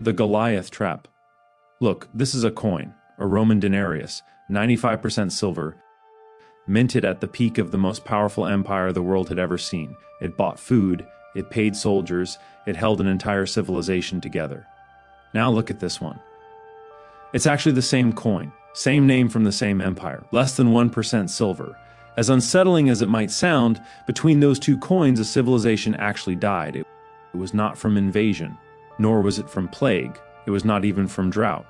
The Goliath Trap. Look, this is a coin, a Roman denarius, 95% silver, minted at the peak of the most powerful empire the world had ever seen. It bought food, it paid soldiers, it held an entire civilization together. Now look at this one. It's actually the same coin, same name from the same empire, less than 1% silver. As unsettling as it might sound, between those two coins a civilization actually died. It was not from invasion, nor was it from plague. It was not even from drought,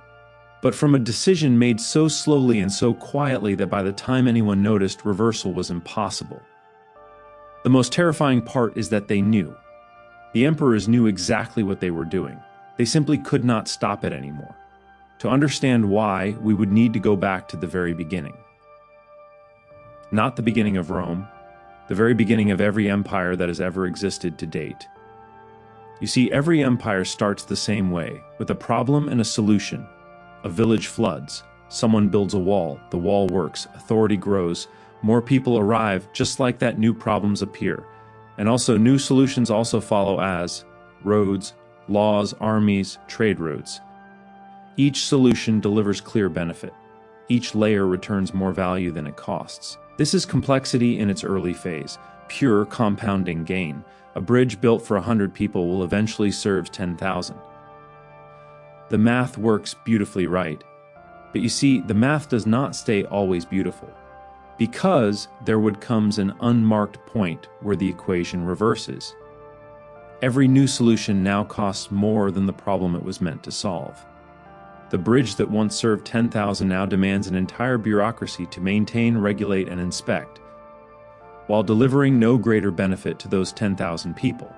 but from a decision made so slowly and so quietly that by the time anyone noticed, reversal was impossible. The most terrifying part is that they knew. The emperors knew exactly what they were doing. They simply could not stop it anymore. To understand why, we would need to go back to the very beginning. Not the beginning of Rome, the very beginning of every empire that has ever existed to date. You see, every empire starts the same way, with a problem and a solution. A village floods, someone builds a wall, the wall works, authority grows, more people arrive, just like that new problems appear. And also new solutions also follow as roads, laws, armies, trade routes. Each solution delivers clear benefit. Each layer returns more value than it costs. This is complexity in its early phase, pure compounding gain. A bridge built for 100 people will eventually serve 10,000. The math works beautifully right. But you see, the math does not stay always beautiful, because there would comes an unmarked point where the equation reverses. Every new solution now costs more than the problem it was meant to solve. The bridge that once served 10,000 now demands an entire bureaucracy to maintain, regulate, and inspect, while delivering no greater benefit to those 10,000 people.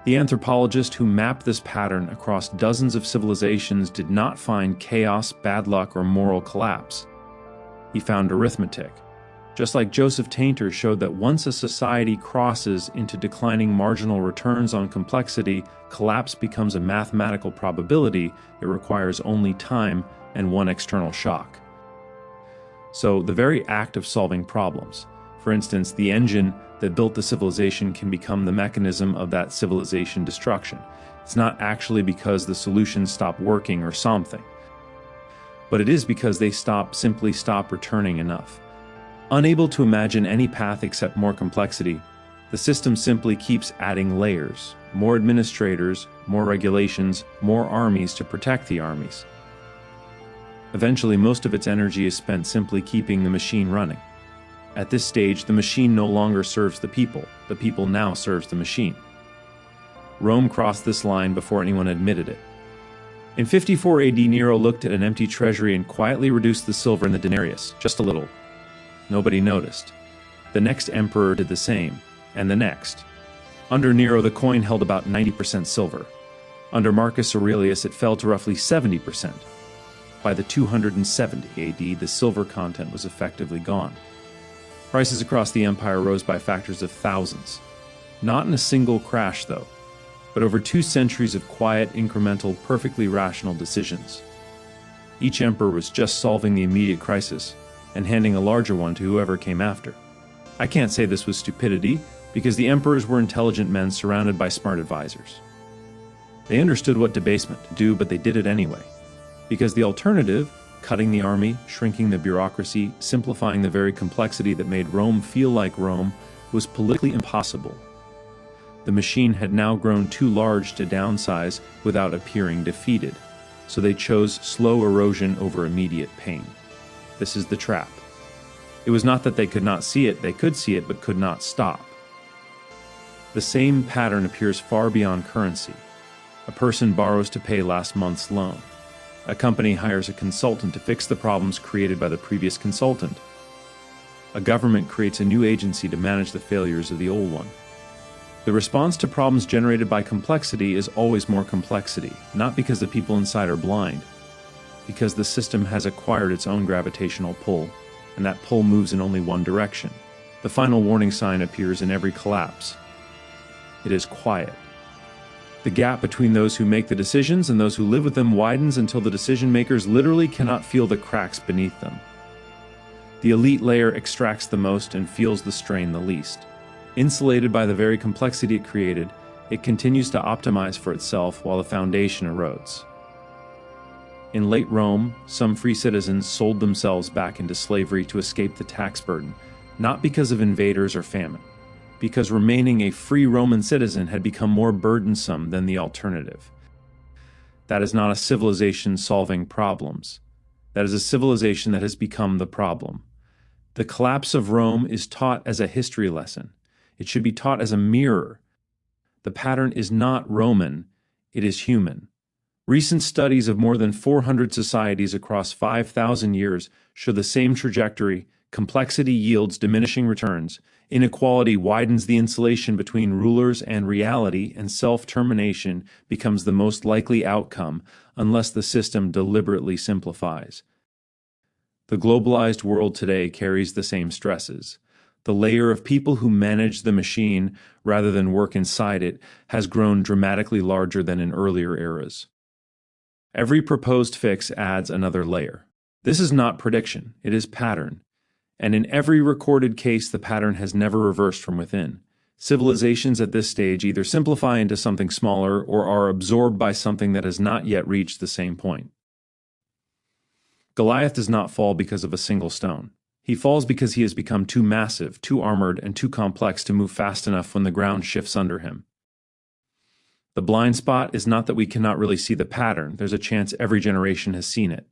The anthropologist who mapped this pattern across dozens of civilizations did not find chaos, bad luck, or moral collapse. He found arithmetic. Just like Joseph Tainter showed that once a society crosses into declining marginal returns on complexity, collapse becomes a mathematical probability. It requires only time and one external shock. So the very act of solving problems, for instance, the engine that built the civilization, can become the mechanism of that civilization destruction. It's not actually because the solutions stop working or something, but it is because they simply stop returning enough. Unable to imagine any path except more complexity, the system simply keeps adding layers, more administrators, more regulations, more armies to protect the armies. Eventually, most of its energy is spent simply keeping the machine running. At this stage, the machine no longer serves the people now serves the machine. Rome crossed this line before anyone admitted it. In 54 AD, Nero looked at an empty treasury and quietly reduced the silver in the denarius, just a little. Nobody noticed. The next emperor did the same, and the next. Under Nero, the coin held about 90% silver. Under Marcus Aurelius, it fell to roughly 70%. By the 270 AD, the silver content was effectively gone. Prices across the empire rose by factors of thousands. Not in a single crash, though, but over 2 centuries of quiet, incremental, perfectly rational decisions. Each emperor was just solving the immediate crisis and handing a larger one to whoever came after. I can't say this was stupidity, because the emperors were intelligent men surrounded by smart advisors. They understood what debasement to do, but they did it anyway, because the alternative, cutting the army, shrinking the bureaucracy, simplifying the very complexity that made Rome feel like Rome, was politically impossible. The machine had now grown too large to downsize without appearing defeated, so they chose slow erosion over immediate pain. This is the trap. It was not that they could not see it, they could see it but could not stop. The same pattern appears far beyond currency. A person borrows to pay last month's loan. A company hires a consultant to fix the problems created by the previous consultant. A government creates a new agency to manage the failures of the old one. The response to problems generated by complexity is always more complexity, not because the people inside are blind, because the system has acquired its own gravitational pull, and that pull moves in only one direction. The final warning sign appears in every collapse. It is quiet. The gap between those who make the decisions and those who live with them widens until the decision makers literally cannot feel the cracks beneath them. The elite layer extracts the most and feels the strain the least. Insulated by the very complexity it created, it continues to optimize for itself while the foundation erodes. In late Rome, some free citizens sold themselves back into slavery to escape the tax burden, not because of invaders or famine, because remaining a free Roman citizen had become more burdensome than the alternative. That is not a civilization solving problems. That is a civilization that has become the problem. The collapse of Rome is taught as a history lesson. It should be taught as a mirror. The pattern is not Roman, it is human. Recent studies of more than 400 societies across 5,000 years show the same trajectory. Complexity yields diminishing returns. Inequality widens the insulation between rulers and reality, and self-termination becomes the most likely outcome unless the system deliberately simplifies. The globalized world today carries the same stresses. The layer of people who manage the machine rather than work inside it has grown dramatically larger than in earlier eras. Every proposed fix adds another layer. This is not prediction, it is pattern. And in every recorded case, the pattern has never reversed from within. Civilizations at this stage either simplify into something smaller or are absorbed by something that has not yet reached the same point. Goliath does not fall because of a single stone. He falls because he has become too massive, too armored, and too complex to move fast enough when the ground shifts under him. The blind spot is not that we cannot really see the pattern. There's a chance every generation has seen it.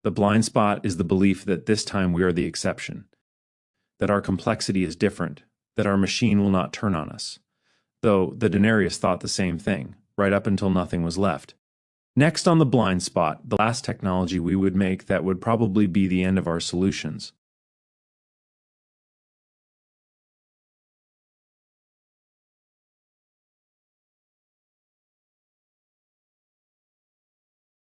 The blind spot is the belief that this time we are the exception, that our complexity is different, that our machine will not turn on us. Though the denarius thought the same thing, right up until nothing was left. Next on the blind spot, the last technology we would make that would probably be the end of our solutions.